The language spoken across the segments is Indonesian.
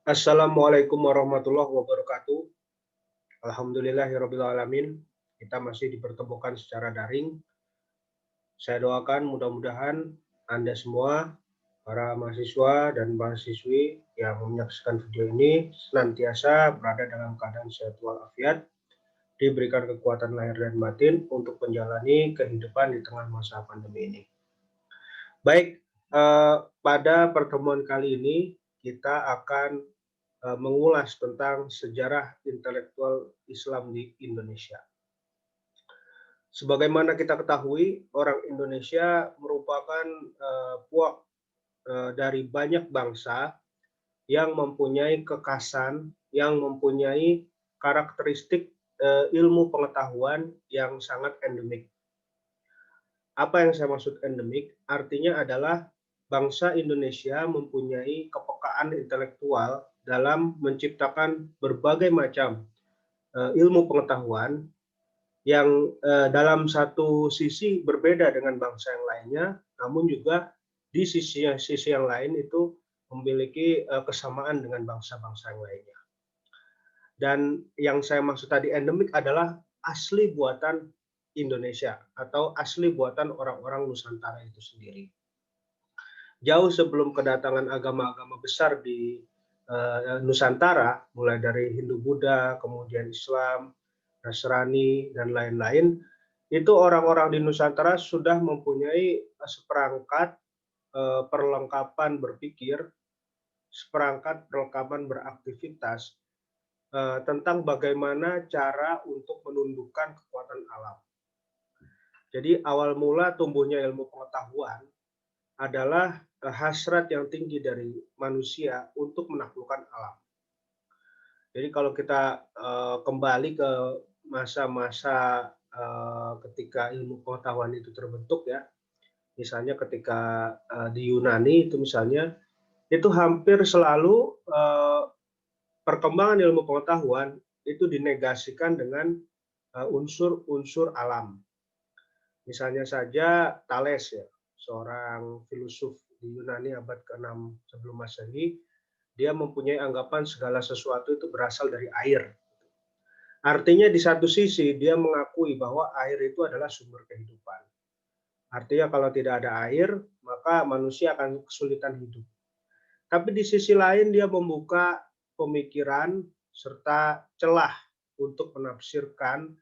Assalamualaikum warahmatullahi wabarakatuh. Alhamdulillahirabbil alamin. Kita masih dipertemukan secara daring. Saya doakan mudah-mudahan Anda semua, para mahasiswa dan mahasiswi yang menyaksikan video ini senantiasa berada dalam keadaan sehat walafiat, diberikan kekuatan lahir dan batin untuk menjalani kehidupan di tengah masa pandemi ini. Baik, pada pertemuan kali ini kita akan mengulas tentang sejarah intelektual Islam di Indonesia. Sebagaimana kita ketahui, orang Indonesia merupakan puak dari banyak bangsa yang mempunyai kekhasan, yang mempunyai karakteristik ilmu pengetahuan yang sangat endemik. Apa yang saya maksud endemik? Artinya adalah bangsa Indonesia mempunyai kepekaan intelektual dalam menciptakan berbagai macam ilmu pengetahuan yang dalam satu sisi berbeda dengan bangsa yang lainnya, namun juga di sisi yang lain itu memiliki kesamaan dengan bangsa-bangsa yang lainnya. Dan yang saya maksud tadi endemik adalah asli buatan Indonesia atau asli buatan orang-orang Nusantara itu sendiri. Jauh sebelum kedatangan agama-agama besar di Nusantara, mulai dari Hindu-Buddha, kemudian Islam, Nasrani, dan lain-lain, itu orang-orang di Nusantara sudah mempunyai seperangkat perlengkapan berpikir, seperangkat perlengkapan beraktivitas tentang bagaimana cara untuk menundukkan kekuatan alam. Jadi awal mula tumbuhnya ilmu pengetahuan adalah hasrat yang tinggi dari manusia untuk menaklukkan alam. Jadi kalau kita kembali ke masa-masa ketika ilmu pengetahuan itu terbentuk ya, misalnya ketika di Yunani itu misalnya, itu hampir selalu perkembangan ilmu pengetahuan itu dinegasikan dengan unsur-unsur alam. Misalnya saja Thales ya, seorang filosof di Yunani abad ke-6 sebelum Masehi, dia mempunyai anggapan segala sesuatu itu berasal dari air. Artinya di satu sisi dia mengakui bahwa air itu adalah sumber kehidupan. Artinya kalau tidak ada air, maka manusia akan kesulitan hidup. Tapi di sisi lain dia membuka pemikiran serta celah untuk menafsirkan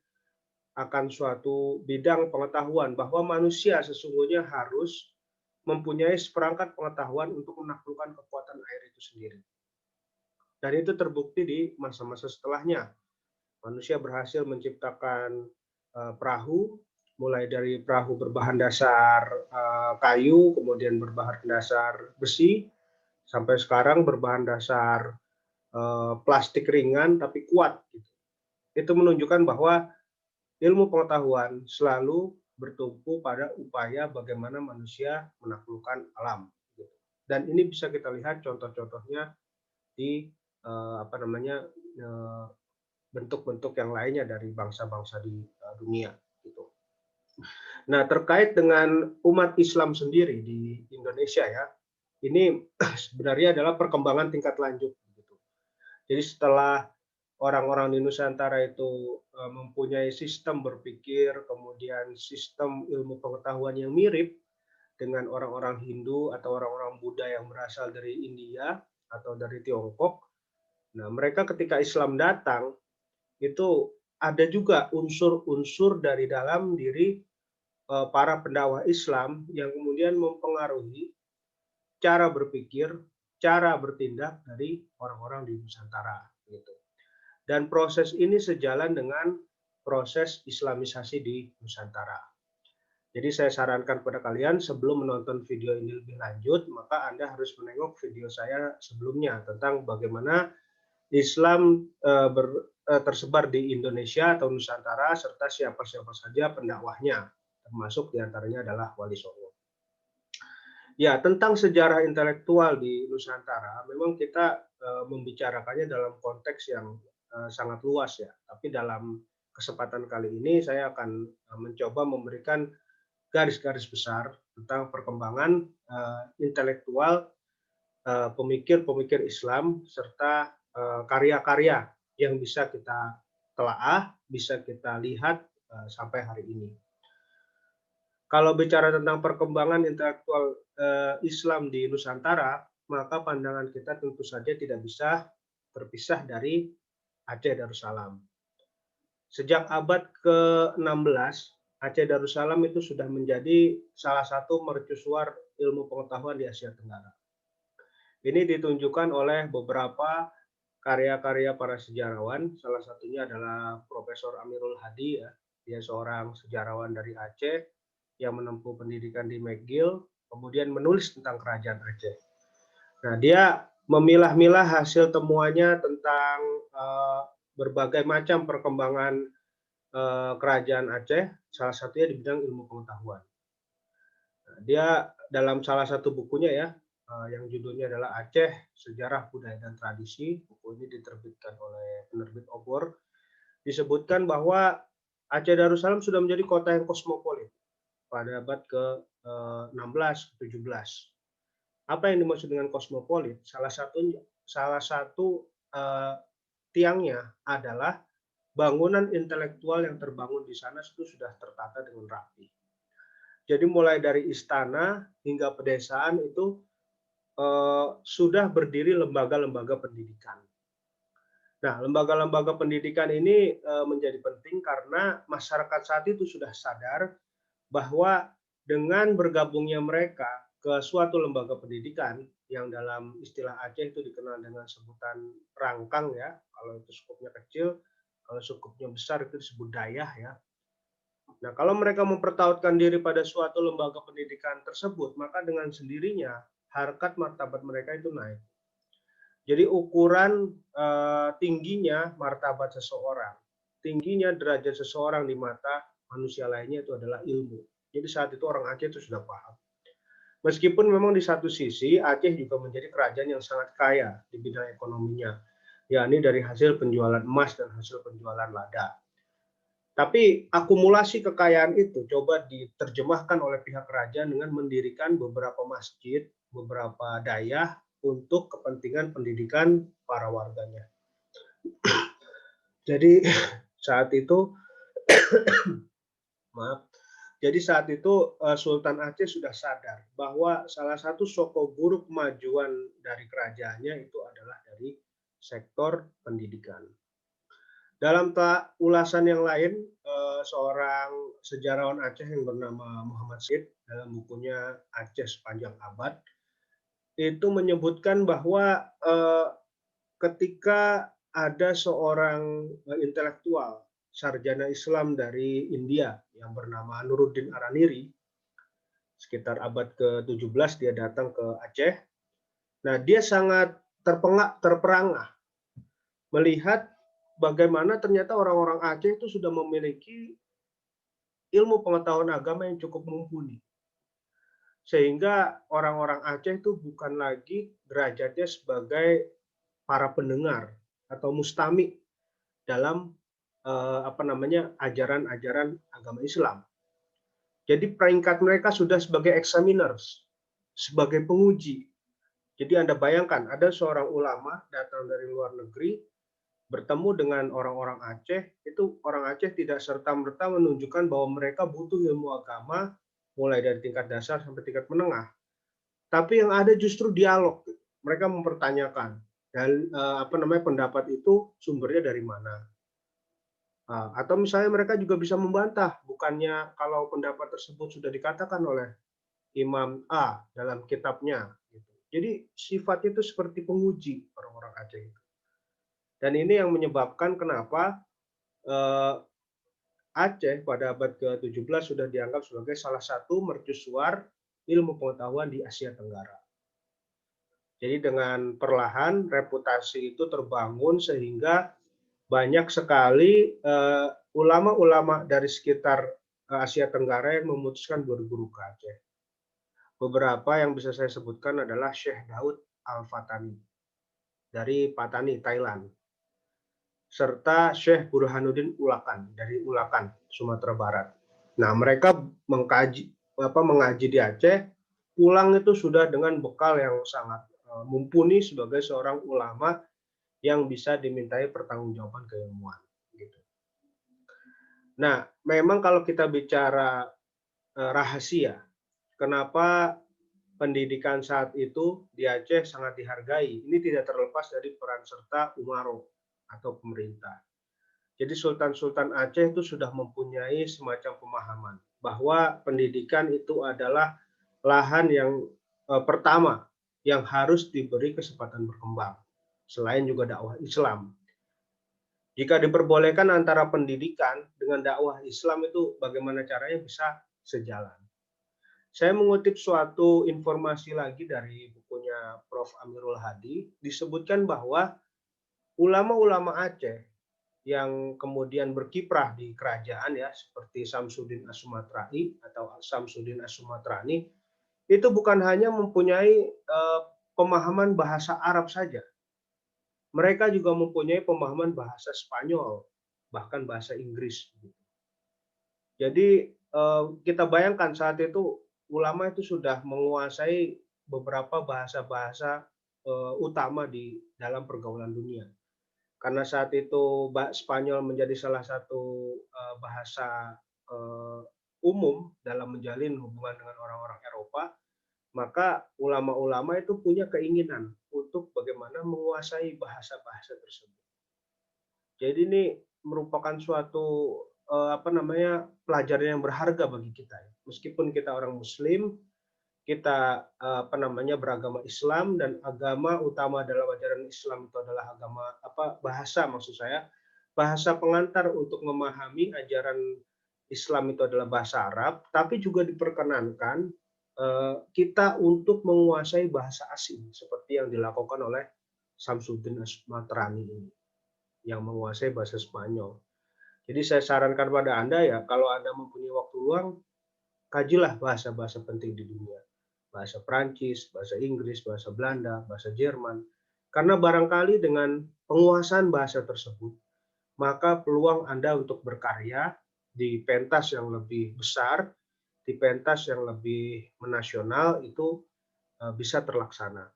akan suatu bidang pengetahuan bahwa manusia sesungguhnya harus mempunyai seperangkat pengetahuan untuk menaklukkan kekuatan air itu sendiri. Dan itu terbukti di masa-masa setelahnya. Manusia berhasil menciptakan perahu, mulai dari perahu berbahan dasar kayu, kemudian berbahan dasar besi, sampai sekarang berbahan dasar plastik ringan tapi kuat. Itu menunjukkan bahwa ilmu pengetahuan selalu bertumpu pada upaya bagaimana manusia menaklukkan alam. Dan ini bisa kita lihat contoh-contohnya di bentuk-bentuk yang lainnya dari bangsa-bangsa di dunia. Gitu. Nah, terkait dengan umat Islam sendiri di Indonesia ya, ini sebenarnya adalah perkembangan tingkat lanjut. Gitu. Jadi setelah orang-orang di Nusantara itu mempunyai sistem berpikir, kemudian sistem ilmu pengetahuan yang mirip dengan orang-orang Hindu atau orang-orang Buddha yang berasal dari India atau dari Tiongkok. Nah, mereka ketika Islam datang, itu ada juga unsur-unsur dari dalam diri para pendakwah Islam yang kemudian mempengaruhi cara berpikir, cara bertindak dari orang-orang di Nusantara. Gitu. Dan proses ini sejalan dengan proses Islamisasi di Nusantara. Jadi saya sarankan kepada kalian sebelum menonton video ini lebih lanjut, maka Anda harus menengok video saya sebelumnya tentang bagaimana Islam tersebar di Indonesia atau Nusantara serta siapa-siapa saja pendakwahnya, termasuk diantaranya adalah Wali Songo. Ya, tentang sejarah intelektual di Nusantara, memang kita membicarakannya dalam konteks yang sangat luas ya. Tapi dalam kesempatan kali ini saya akan mencoba memberikan garis-garis besar tentang perkembangan intelektual pemikir-pemikir Islam serta karya-karya yang bisa kita telaah, bisa kita lihat sampai hari ini. Kalau bicara tentang perkembangan intelektual Islam di Nusantara, maka pandangan kita tentu saja tidak bisa terpisah dari Aceh Darussalam. Sejak abad ke-16, Aceh Darussalam itu sudah menjadi salah satu mercusuar ilmu pengetahuan di Asia Tenggara. Ini ditunjukkan oleh beberapa karya-karya para sejarawan, salah satunya adalah Profesor Amirul Hadi, ya. Dia seorang sejarawan dari Aceh yang menempuh pendidikan di McGill, kemudian menulis tentang kerajaan Aceh. Nah, dia memilah-milah hasil temuannya tentang berbagai macam perkembangan kerajaan Aceh, salah satunya di bidang ilmu pengetahuan. Nah, dia dalam salah satu bukunya ya, yang judulnya adalah Aceh, Sejarah, Budaya, dan Tradisi. Buku ini diterbitkan oleh penerbit Obor. Disebutkan bahwa Aceh Darussalam sudah menjadi kota yang kosmopolit pada abad ke-16, 17. Apa yang dimaksud dengan kosmopolit? Salah satu tiangnya adalah bangunan intelektual yang terbangun di sana itu sudah tertata dengan rapi. Jadi mulai dari istana hingga pedesaan itu sudah berdiri lembaga-lembaga pendidikan. Nah, lembaga-lembaga pendidikan ini menjadi penting karena masyarakat saat itu sudah sadar bahwa dengan bergabungnya mereka ke suatu lembaga pendidikan yang dalam istilah Aceh itu dikenal dengan sebutan rangkang ya, kalau itu skupnya kecil, kalau skupnya besar itu disebut dayah ya. Nah, kalau mereka mempertautkan diri pada suatu lembaga pendidikan tersebut, maka dengan sendirinya harkat martabat mereka itu naik. Jadi ukuran tingginya martabat seseorang, tingginya derajat seseorang di mata manusia lainnya itu adalah ilmu. Jadi saat itu orang Aceh itu sudah paham. Meskipun memang di satu sisi Aceh juga menjadi kerajaan yang sangat kaya di bidang ekonominya, yakni dari hasil penjualan emas dan hasil penjualan lada. Tapi akumulasi kekayaan itu coba diterjemahkan oleh pihak kerajaan dengan mendirikan beberapa masjid, beberapa dayah untuk kepentingan pendidikan para warganya. Jadi saat itu Jadi saat itu Sultan Aceh sudah sadar bahwa salah satu sokok buruk kemajuan dari kerajaannya itu adalah dari sektor pendidikan. Dalam ulasan yang lain, seorang sejarawan Aceh yang bernama Muhammad Syed dalam bukunya Aceh Sepanjang Abad itu menyebutkan bahwa ketika ada seorang intelektual sarjana Islam dari India yang bernama Nuruddin Araniri, sekitar abad ke-17 dia datang ke Aceh. Nah, dia sangat terperangah melihat bagaimana ternyata orang-orang Aceh itu sudah memiliki ilmu pengetahuan agama yang cukup mumpuni. Sehingga orang-orang Aceh itu bukan lagi derajatnya sebagai para pendengar atau mustami dalam ajaran-ajaran agama Islam. Jadi peringkat mereka sudah sebagai examiners, sebagai penguji. Jadi Anda bayangkan ada seorang ulama datang dari luar negeri bertemu dengan orang-orang Aceh, itu orang Aceh tidak serta-merta menunjukkan bahwa mereka butuh ilmu agama mulai dari tingkat dasar sampai tingkat menengah. Tapi yang ada justru dialog. Mereka mempertanyakan dan pendapat itu sumbernya dari mana. Atau misalnya mereka juga bisa membantah, bukannya kalau pendapat tersebut sudah dikatakan oleh Imam A dalam kitabnya. Jadi sifat itu seperti penguji orang-orang Aceh itu. Dan ini yang menyebabkan kenapa Aceh pada abad ke-17 sudah dianggap sebagai salah satu mercusuar ilmu pengetahuan di Asia Tenggara. Jadi dengan perlahan reputasi itu terbangun sehingga banyak sekali ulama-ulama dari sekitar Asia Tenggara yang memutuskan berburu ke Aceh. Beberapa yang bisa saya sebutkan adalah Syekh Daud Al-Fatani dari Patani, Thailand, serta Syekh Burhanuddin Ulakan dari Ulakan, Sumatera Barat. Nah, mereka mengaji di Aceh, pulang itu sudah dengan bekal yang sangat mumpuni sebagai seorang ulama yang bisa dimintai pertanggungjawaban keilmuan gitu. Nah, memang kalau kita bicara rahasia, kenapa pendidikan saat itu di Aceh sangat dihargai? Ini tidak terlepas dari peran serta Umaro atau pemerintah. Jadi Sultan-Sultan Aceh itu sudah mempunyai semacam pemahaman bahwa pendidikan itu adalah lahan yang pertama yang harus diberi kesempatan berkembang, selain juga dakwah Islam. Jika diperbolehkan antara pendidikan dengan dakwah Islam itu bagaimana caranya bisa sejalan. Saya mengutip suatu informasi lagi dari bukunya Prof. Amirul Hadi, disebutkan bahwa ulama-ulama Aceh yang kemudian berkiprah di kerajaan ya, seperti Samsudin As-Sumatra'i atau Samsudin As-Sumatrani, itu bukan hanya mempunyai pemahaman bahasa Arab saja, mereka juga mempunyai pemahaman bahasa Spanyol, bahkan bahasa Inggris. Jadi kita bayangkan saat itu ulama itu sudah menguasai beberapa bahasa-bahasa utama di dalam pergaulan dunia. Karena saat itu Spanyol menjadi salah satu bahasa umum dalam menjalin hubungan dengan orang-orang Eropa, maka ulama-ulama itu punya keinginan untuk bagaimana menguasai bahasa-bahasa tersebut. Jadi ini merupakan suatu pelajaran yang berharga bagi kita. Meskipun kita orang Muslim, kita beragama Islam, dan agama utama dalam ajaran Islam itu adalah bahasa, maksud saya bahasa pengantar untuk memahami ajaran Islam itu adalah bahasa Arab, tapi juga diperkenankan kita untuk menguasai bahasa asing seperti yang dilakukan oleh Samsudin As-Sumatrani ini yang menguasai bahasa Spanyol. Jadi saya sarankan pada Anda ya, kalau Anda mempunyai waktu luang, kajilah bahasa-bahasa penting di dunia. Bahasa Prancis, bahasa Inggris, bahasa Belanda, bahasa Jerman. Karena barangkali dengan penguasaan bahasa tersebut, maka peluang Anda untuk berkarya di pentas yang lebih besar, di pentas yang lebih menasional itu bisa terlaksana.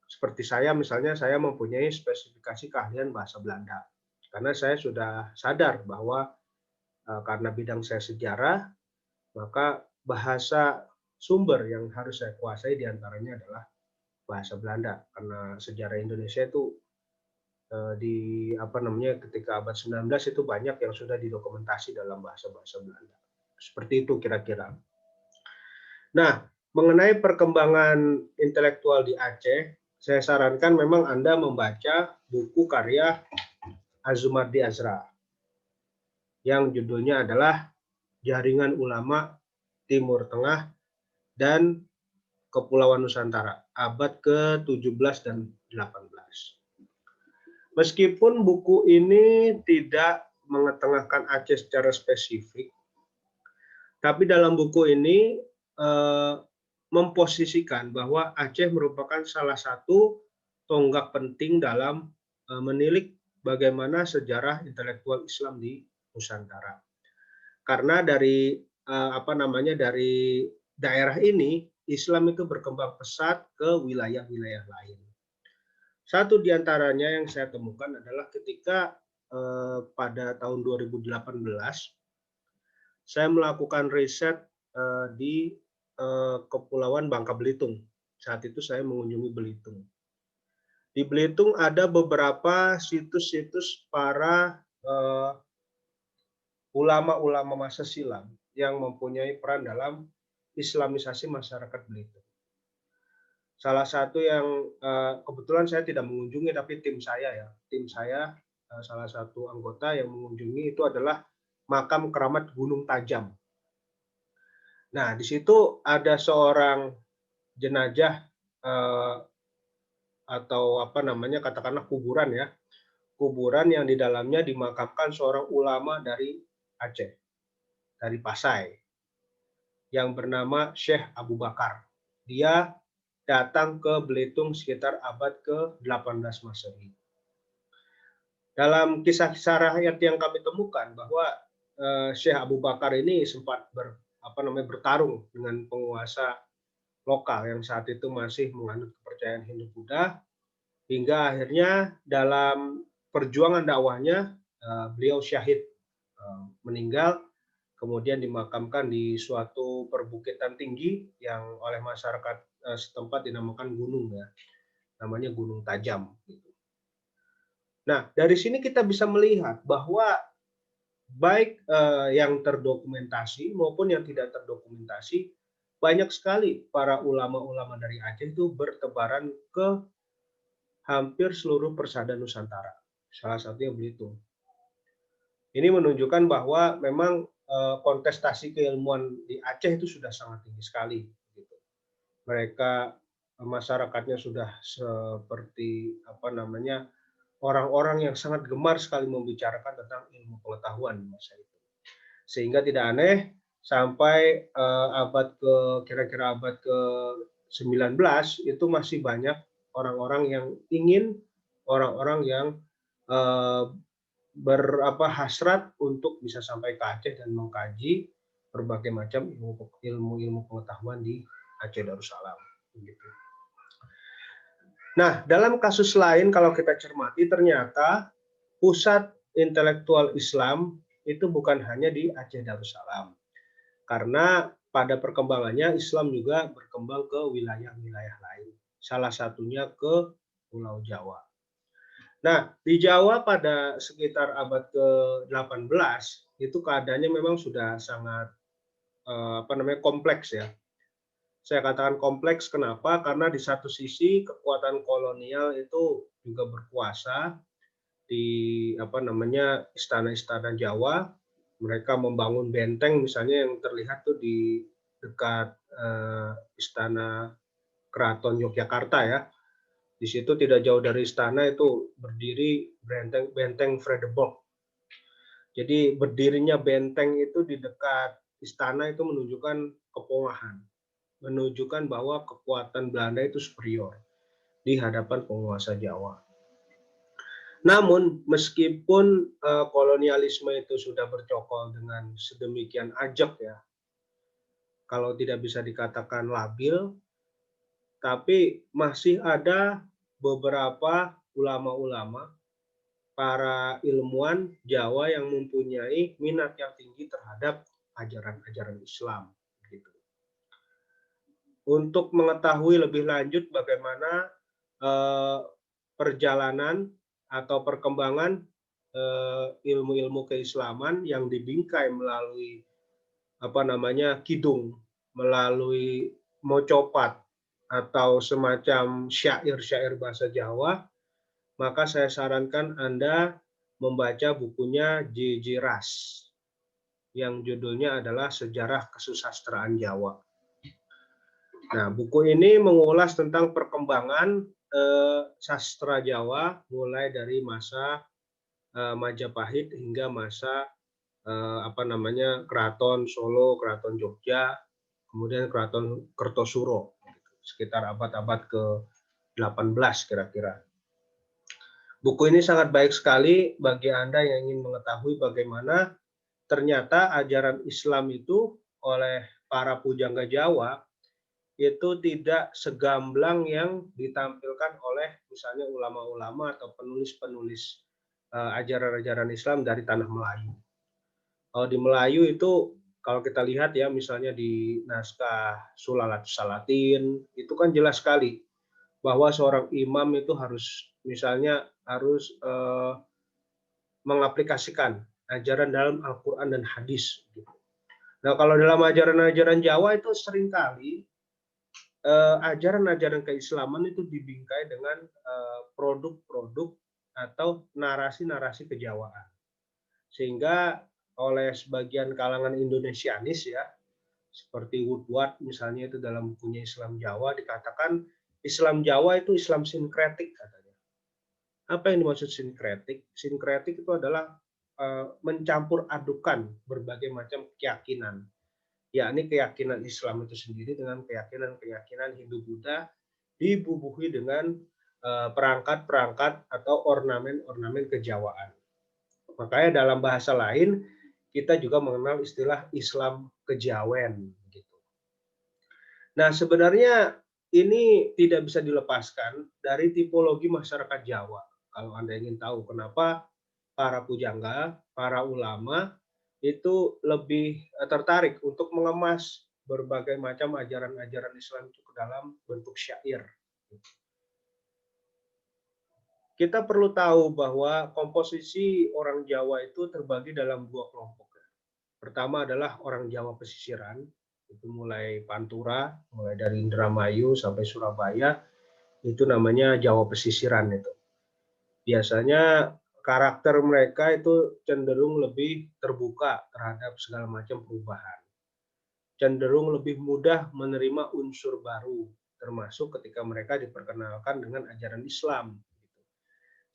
Seperti saya misalnya, saya mempunyai spesifikasi keahlian bahasa Belanda. Karena saya sudah sadar bahwa karena bidang saya sejarah, maka bahasa sumber yang harus saya kuasai diantaranya adalah bahasa Belanda. Karena sejarah Indonesia itu ketika abad 19 itu banyak yang sudah didokumentasi dalam bahasa-bahasa Belanda. Seperti itu kira-kira. Nah, mengenai perkembangan intelektual di Aceh, saya sarankan memang Anda membaca buku karya Azumardi Azra yang judulnya adalah Jaringan Ulama Timur Tengah dan Kepulauan Nusantara, abad ke-17 dan 18. Meskipun buku ini tidak mengetengahkan Aceh secara spesifik, tapi dalam buku ini memposisikan bahwa Aceh merupakan salah satu tonggak penting dalam menilik bagaimana sejarah intelektual Islam di Nusantara. Karena dari dari daerah ini Islam itu berkembang pesat ke wilayah-wilayah lain. Satu di antaranya yang saya temukan adalah ketika pada tahun 2018 saya melakukan riset di Kepulauan Bangka Belitung. Saat itu saya mengunjungi Belitung. Di Belitung ada beberapa situs-situs para ulama-ulama masa silam yang mempunyai peran dalam Islamisasi masyarakat Belitung. Salah satu yang kebetulan saya tidak mengunjungi, tapi tim saya salah satu anggota yang mengunjungi itu adalah makam keramat Gunung Tajam. Nah, di situ ada seorang jenazah atau katakanlah kuburan ya, kuburan yang di dalamnya dimakamkan seorang ulama dari Aceh, dari Pasai, yang bernama Syekh Abu Bakar. Dia datang ke Belitung sekitar abad ke-18 Masehi. Dalam kisah-kisah rakyat yang kami temukan bahwa Syekh Abu Bakar ini sempat bertarung dengan penguasa lokal yang saat itu masih menganut kepercayaan Hindu-Buddha, hingga akhirnya dalam perjuangan dakwahnya beliau syahid, meninggal, kemudian dimakamkan di suatu perbukitan tinggi yang oleh masyarakat setempat dinamakan gunung ya, namanya Gunung Tajam. Gitu. Nah, dari sini kita bisa melihat bahwa baik yang terdokumentasi maupun yang tidak terdokumentasi, banyak sekali para ulama-ulama dari Aceh itu bertebaran ke hampir seluruh persada Nusantara. Salah satunya Belitung. Ini menunjukkan bahwa memang kontestasi keilmuan di Aceh itu sudah sangat tinggi sekali. Gitu. Mereka masyarakatnya sudah seperti apa namanya orang-orang yang sangat gemar sekali membicarakan tentang ilmu pengetahuan di masa itu. Sehingga tidak aneh sampai kira-kira abad ke-19 itu masih banyak orang-orang yang ingin orang-orang yang eh, hasrat untuk bisa sampai ke Aceh dan mengkaji berbagai macam ilmu pengetahuan di Aceh Darussalam. Begitu. Nah, dalam kasus lain kalau kita cermati ternyata pusat intelektual Islam itu bukan hanya di Aceh Darussalam. Karena pada perkembangannya Islam juga berkembang ke wilayah-wilayah lain. Salah satunya ke Pulau Jawa. Nah, di Jawa pada sekitar abad ke-18 itu keadaannya memang sudah sangat kompleks ya. Saya katakan kompleks kenapa? Karena di satu sisi kekuatan kolonial itu juga berkuasa di istana-istana Jawa. Mereka membangun benteng misalnya yang terlihat tuh di dekat istana Keraton Yogyakarta ya. Di situ tidak jauh dari istana itu berdiri benteng Vredeburg. Jadi berdirinya benteng itu di dekat istana itu menunjukkan kepungahan, menunjukkan bahwa kekuatan Belanda itu superior di hadapan penguasa Jawa. Namun meskipun kolonialisme itu sudah bercokol dengan sedemikian ajak ya, kalau tidak bisa dikatakan labil, tapi masih ada beberapa ulama-ulama, para ilmuwan Jawa yang mempunyai minat yang tinggi terhadap ajaran-ajaran Islam. Gitu. Untuk mengetahui lebih lanjut bagaimana perjalanan atau perkembangan ilmu-ilmu keislaman yang dibingkai melalui kidung, melalui mocopat atau semacam syair-syair bahasa Jawa, maka saya sarankan Anda membaca bukunya J.J. Ras yang judulnya adalah Sejarah Kesusastraan Jawa. Nah, buku ini mengulas tentang perkembangan sastra Jawa mulai dari masa Majapahit hingga masa Keraton Solo, Keraton Jogja, kemudian Keraton Kertosuro, sekitar abad-abad ke-18 kira-kira. Buku ini sangat baik sekali bagi Anda yang ingin mengetahui bagaimana ternyata ajaran Islam itu oleh para pujangga Jawa itu tidak segamblang yang ditampilkan oleh misalnya ulama-ulama atau penulis-penulis ajaran-ajaran Islam dari tanah Melayu. Kalau di Melayu itu kalau kita lihat ya misalnya di naskah Sulalatus Salatin itu kan jelas sekali bahwa seorang imam itu harus mengaplikasikan ajaran dalam Al-Quran dan hadis. Nah, kalau dalam ajaran-ajaran Jawa itu seringkali ajaran-ajaran keislaman itu dibingkai dengan produk-produk atau narasi-narasi kejawaan. Sehingga oleh sebagian kalangan Indonesianis ya, seperti Woodward misalnya itu dalam bukunya Islam Jawa dikatakan Islam Jawa itu Islam sinkretik katanya. Apa yang dimaksud sinkretik? Sinkretik itu adalah mencampur adukan berbagai macam keyakinan, yakni keyakinan Islam itu sendiri dengan keyakinan Hindu-Buddha dibubuhi dengan perangkat-perangkat atau ornamen-ornamen kejawaan. Makanya dalam bahasa lain kita juga mengenal istilah Islam kejawen. Gitu. Nah, sebenarnya ini tidak bisa dilepaskan dari tipologi masyarakat Jawa. Kalau Anda ingin tahu kenapa para pujangga, para ulama itu lebih tertarik untuk mengemas berbagai macam ajaran-ajaran Islam itu ke dalam bentuk syair. Kita perlu tahu bahwa komposisi orang Jawa itu terbagi dalam dua kelompok. Pertama adalah orang Jawa pesisiran, itu mulai Pantura, mulai dari Indramayu sampai Surabaya, itu namanya Jawa pesisiran itu. Biasanya karakter mereka itu cenderung lebih terbuka terhadap segala macam perubahan. Cenderung lebih mudah menerima unsur baru, termasuk ketika mereka diperkenalkan dengan ajaran Islam.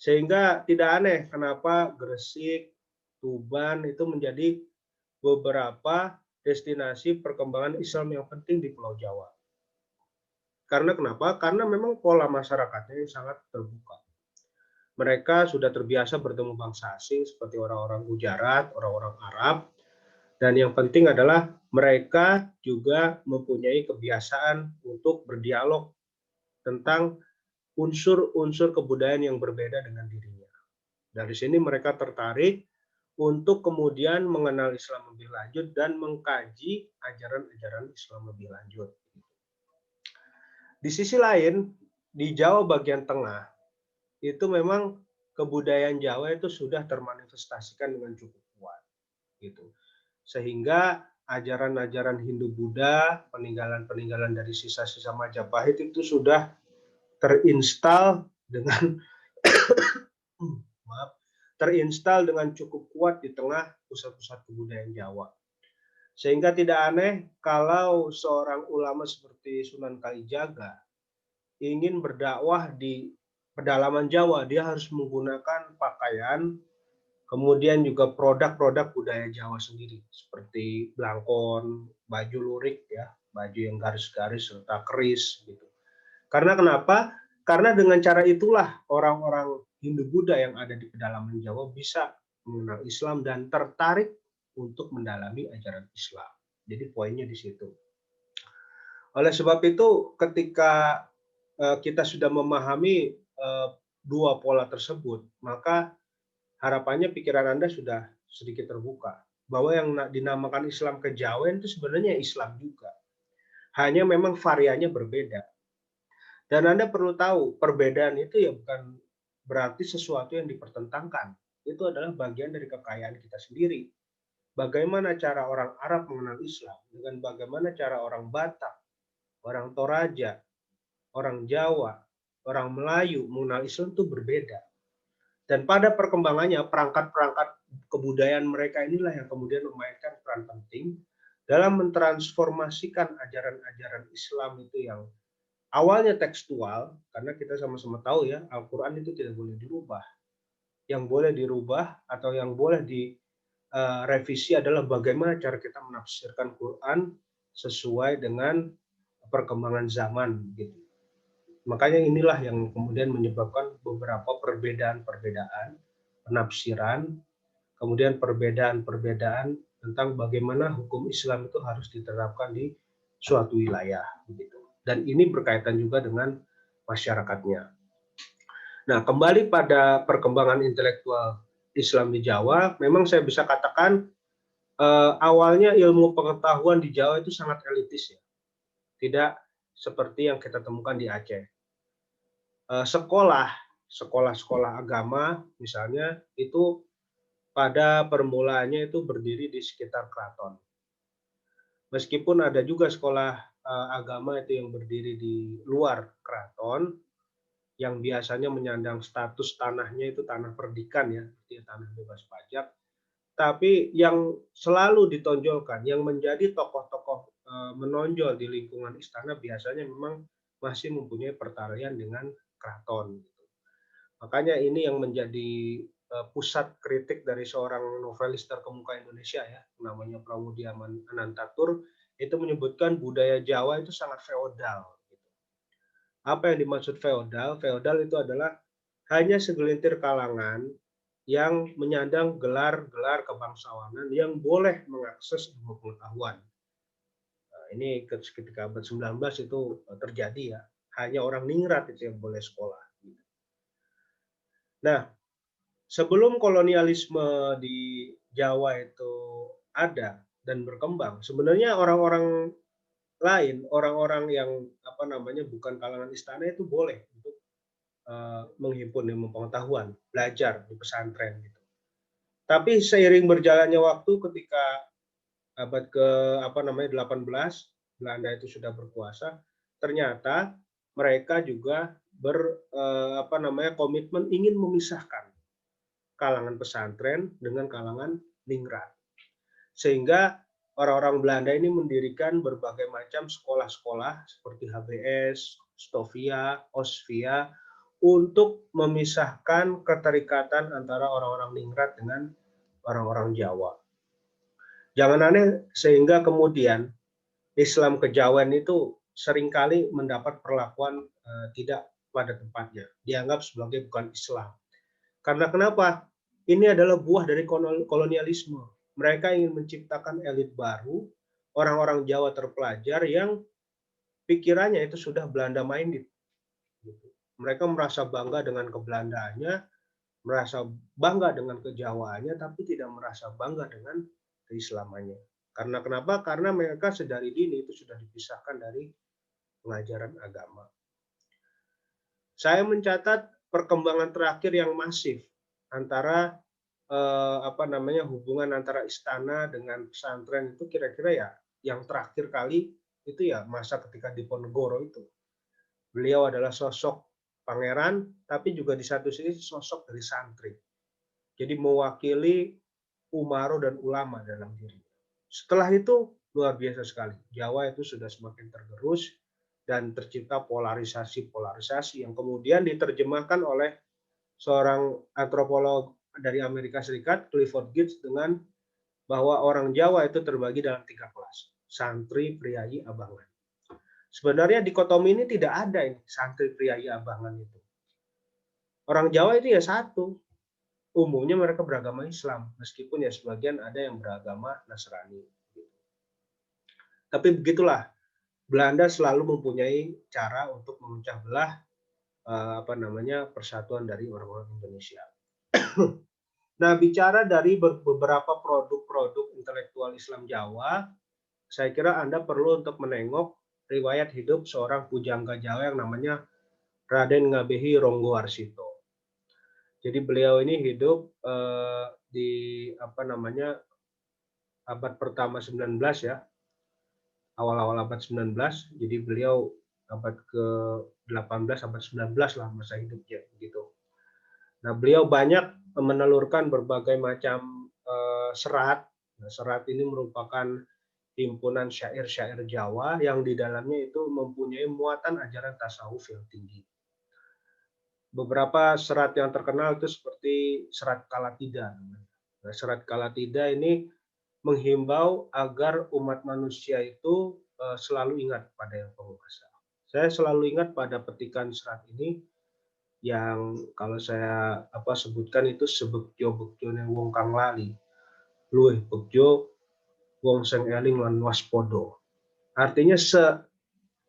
Sehingga tidak aneh kenapa Gresik, Tuban itu menjadi beberapa destinasi perkembangan Islam yang penting di Pulau Jawa. Karena kenapa? Karena memang pola masyarakatnya sangat terbuka. Mereka sudah terbiasa bertemu bangsa asing seperti orang-orang Gujarat, orang-orang Arab, dan yang penting adalah mereka juga mempunyai kebiasaan untuk berdialog tentang unsur-unsur kebudayaan yang berbeda dengan dirinya. Dari sini mereka tertarik untuk kemudian mengenal Islam lebih lanjut dan mengkaji ajaran-ajaran Islam lebih lanjut. Di sisi lain, di Jawa bagian tengah, itu memang kebudayaan Jawa itu sudah termanifestasikan dengan cukup kuat. Gitu. Sehingga ajaran-ajaran Hindu-Buddha, peninggalan-peninggalan dari sisa-sisa Majapahit itu sudah terinstal dengan maaf, terinstal dengan cukup kuat di tengah pusat-pusat kebudayaan Jawa. Sehingga tidak aneh kalau seorang ulama seperti Sunan Kalijaga ingin berdakwah di pedalaman Jawa, dia harus menggunakan pakaian, kemudian juga produk-produk budaya Jawa sendiri, seperti blangkon, baju lurik ya, baju yang garis-garis serta keris gitu. Karena kenapa? Karena dengan cara itulah orang-orang Hindu-Buddha yang ada di pedalaman Jawa bisa mengenal Islam dan tertarik untuk mendalami ajaran Islam. Jadi poinnya di situ. Oleh sebab itu, ketika kita sudah memahami dua pola tersebut, maka harapannya pikiran Anda sudah sedikit terbuka bahwa yang dinamakan Islam kejawen itu sebenarnya Islam juga. Hanya memang variannya berbeda. Dan Anda perlu tahu, perbedaan itu ya bukan berarti sesuatu yang dipertentangkan. Itu adalah bagian dari kekayaan kita sendiri. Bagaimana cara orang Arab mengenal Islam dengan bagaimana cara orang Batak, orang Toraja, orang Jawa, orang Melayu mengenal Islam itu berbeda. Dan pada perkembangannya, perangkat-perangkat kebudayaan mereka inilah yang kemudian memainkan peran penting dalam mentransformasikan ajaran-ajaran Islam itu yang awalnya tekstual, karena kita sama-sama tahu ya, Al-Quran itu tidak boleh dirubah. Yang boleh dirubah atau yang boleh direvisi adalah bagaimana cara kita menafsirkan Quran sesuai dengan perkembangan zaman gitu. Makanya inilah yang kemudian menyebabkan beberapa perbedaan-perbedaan penafsiran, kemudian perbedaan-perbedaan tentang bagaimana hukum Islam itu harus diterapkan di suatu wilayah begitu. Dan ini berkaitan juga dengan masyarakatnya. Nah, kembali pada perkembangan intelektual Islam di Jawa, memang saya bisa katakan awalnya ilmu pengetahuan di Jawa itu sangat elitis ya. Tidak seperti yang kita temukan di Aceh. Sekolah-sekolah agama misalnya itu pada permulaannya itu berdiri di sekitar keraton. Meskipun ada juga sekolah agama itu yang berdiri di luar keraton, yang biasanya menyandang status tanahnya itu tanah perdikan ya, tanah bebas pajak. Tapi yang selalu ditonjolkan, yang menjadi tokoh-tokoh menonjol di lingkungan istana biasanya memang masih mempunyai pertalian dengan keraton. Makanya ini yang menjadi pusat kritik dari seorang novelis terkemuka Indonesia ya, namanya Pramudia Anantatur, itu menyebutkan budaya Jawa itu sangat feodal. Apa yang dimaksud feodal? Feodal itu adalah hanya segelintir kalangan yang menyandang gelar-gelar kebangsawanan yang boleh mengakses ilmu pengetahuan. ini ketika abad 19 itu terjadi ya. Hanya orang ningrat itu yang boleh sekolah. Nah, sebelum kolonialisme di Jawa itu ada dan berkembang, sebenarnya orang-orang lain, orang-orang yang apa namanya bukan kalangan istana itu boleh untuk menghimpun ilmu pengetahuan, belajar di pesantren gitu. Tapi seiring berjalannya waktu ketika abad ke apa namanya 18 Belanda itu sudah berkuasa, ternyata mereka juga apa namanya komitmen ingin memisahkan kalangan pesantren dengan kalangan ningrat. Sehingga orang-orang Belanda ini mendirikan berbagai macam sekolah-sekolah seperti HBS, Stovia, Osvia untuk memisahkan keterikatan antara orang-orang ningrat dengan orang-orang Jawa. Jangan aneh sehingga kemudian Islam kejawen itu seringkali mendapat perlakuan tidak pada tempatnya. Dianggap sebagai bukan Islam. Karena kenapa? Ini adalah buah dari kolonialisme. Mereka ingin menciptakan elit baru, orang-orang Jawa terpelajar yang pikirannya itu sudah Belanda minded. Mereka merasa bangga dengan kebelandaannya, merasa bangga dengan kejawaannya, tapi tidak merasa bangga dengan keislamannya. Karena kenapa? Karena mereka sedari dini itu sudah dipisahkan dari pengajaran agama. Saya mencatat perkembangan terakhir yang masif antara apa namanya hubungan antara istana dengan pesantren itu kira-kira ya yang terakhir kali itu ya masa ketika Diponegoro itu. Beliau adalah sosok pangeran, tapi juga di satu sisi sosok dari santri. Jadi mewakili umaro dan ulama dalam dirinya. Setelah itu luar biasa sekali. Jawa itu sudah semakin tergerus dan tercipta polarisasi yang kemudian diterjemahkan oleh seorang antropolog dari Amerika Serikat, Clifford Geertz, dengan bahwa orang Jawa itu terbagi dalam 3 kelas, santri, priayi, abangan. Sebenarnya dikotomi ini tidak ada ini, santri, priayi, abangan itu. Orang Jawa itu ya satu, umumnya mereka beragama Islam, meskipun ya sebagian ada yang beragama Nasrani. Tapi begitulah, Belanda selalu mempunyai cara untuk memecah belah apa namanya persatuan dari orang-orang Indonesia. Nah, bicara dari beberapa produk-produk intelektual Islam Jawa, saya kira Anda perlu untuk menengok riwayat hidup seorang pujangga Jawa yang namanya Raden Ngabehi Ronggowarsito. Jadi beliau ini hidup di apa namanya abad pertama 19 ya, awal-awal abad 19. Jadi beliau abad ke-18 abad 19 lah masa hidupnya begitu. Nah, beliau banyak menelurkan berbagai macam serat. Nah, serat ini merupakan himpunan syair-syair Jawa yang di dalamnya itu mempunyai muatan ajaran tasawuf yang tinggi. Beberapa serat yang terkenal itu seperti serat Kalatida. Nah, serat Kalatida ini menghimbau agar umat manusia itu selalu ingat pada yang penguasa. Saya selalu ingat pada petikan serat ini yang kalau saya sebutkan itu sebegjo-begjone wong kang lali. Luwih begjo wong sing eling lan waspodo. Artinya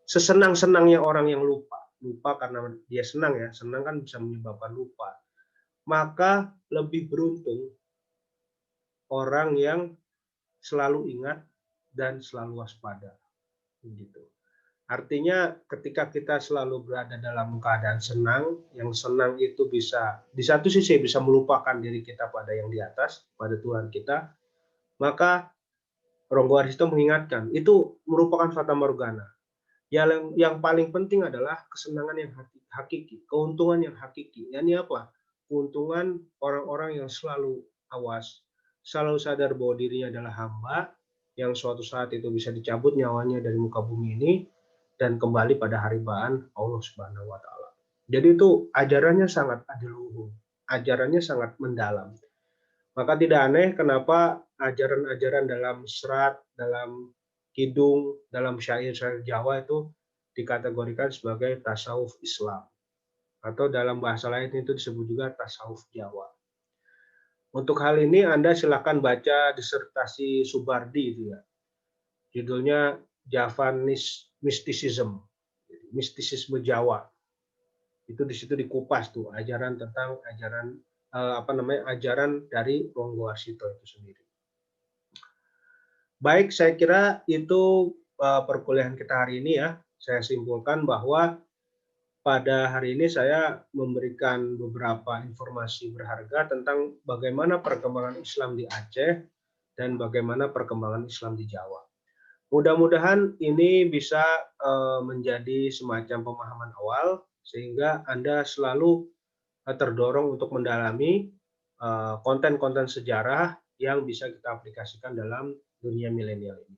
sesenang-senangnya orang yang lupa karena dia senang ya, senang kan bisa menyebabkan lupa. Maka lebih beruntung orang yang selalu ingat dan selalu waspada. Begitu. Artinya ketika kita selalu berada dalam keadaan senang, yang senang itu bisa di satu sisi bisa melupakan diri kita pada yang di atas, pada Tuhan kita, maka Ronggowarsito mengingatkan, itu merupakan fata morgana. Yang paling penting adalah kesenangan yang hakiki, keuntungan yang hakiki. Ini apa? Keuntungan orang-orang yang selalu awas, selalu sadar bahwa dirinya adalah hamba, yang suatu saat itu bisa dicabut nyawanya dari muka bumi ini, dan kembali pada haribaan Allah Subhanahu wa Ta'ala. Jadi itu ajarannya sangat adiluhung, ajarannya sangat mendalam. Maka tidak aneh kenapa ajaran-ajaran dalam serat, dalam kidung, dalam syair-syair Jawa itu dikategorikan sebagai tasawuf Islam. Atau dalam bahasa lain itu disebut juga tasawuf Jawa. Untuk hal ini Anda silakan baca disertasi Subardi itu ya. Judulnya Javanese mysticism, mistisisme Jawa. Itu di situ dikupas tuh ajaran tentang ajaran dari Ronggo Warsito itu sendiri. Baik, saya kira itu perkuliahan kita hari ini ya. Saya simpulkan bahwa pada hari ini saya memberikan beberapa informasi berharga tentang bagaimana perkembangan Islam di Aceh dan bagaimana perkembangan Islam di Jawa. Mudah-mudahan ini bisa menjadi semacam pemahaman awal sehingga Anda selalu terdorong untuk mendalami konten-konten sejarah yang bisa kita aplikasikan dalam dunia milenial ini.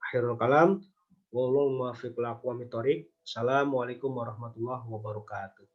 Akhirul kalam, wallahu muwaffiq ila aqwamit thoriq. Assalamualaikum warahmatullahi wabarakatuh.